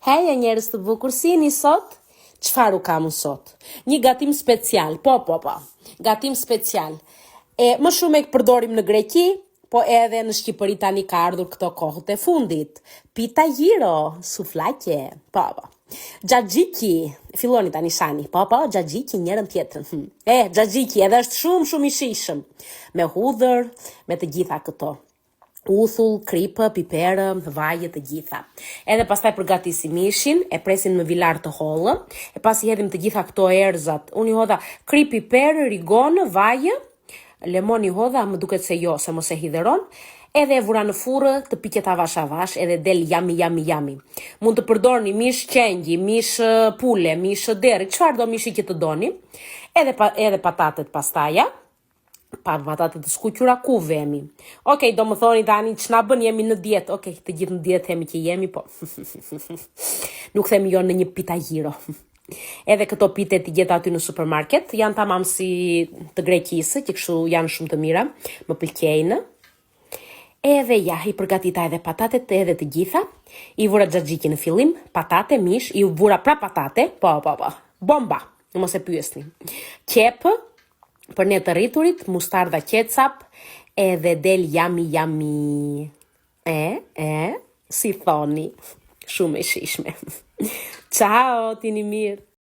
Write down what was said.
Heja njerëz të bukur, si jeni sot? Çfarë u kam unë sot? Një gatim special, po. Gatim special. Më shumë e përdorim në Greqi, po edhe në Shqipëri tani ka ardhur këto kohët e fundit. Pita gyro, suflaqe, po. Xhaxhiki, filloni tani shani, po, xhaxhiki njërën tjetrën. Xhaxhiki edhe është shumë i shijshëm. Me hudhër, me të gjitha këto. Uthull, kripë, piperë, vaje të gjitha. Edhe pastaj përgatisim mishin, e presim në vilar të hollë, e pas i hedhim të gjitha këto erzat. Unë i hodha krip, piper, rigonë, vaje, lemon i hodha, më duket se jo, se mos e hidheron, edhe e vura në furrë të piqet avash, edhe del yami. Mund të përdorni mish qengji, mish pule, mish deri, çfarë do mishi që të doni, edhe patatet pastaja, pa patatet të skuqura ku vemi. Okej, do më thoni tani ç'na bën, jemi në dietë. Okej, të gjithë në dietë themi që jemi, po. Nuk themi jo në një pita gyro. Edhe këto pite të gjeta aty në supermarket, janë tamam si të Greqisë, që kështu janë shumë të mira, më pëlqejnë. Edhe ja, i përgatita edhe patatet edhe të gjitha. I vura xhaxhiki në fillim, patate, mish, i vura pra patate, po. Bomba, mos e pyesni. Qepë, për ne të rriturit, mustarda ketchup, edhe del yami. Si thoni, shumë e shishme. Ciao, tini mirë.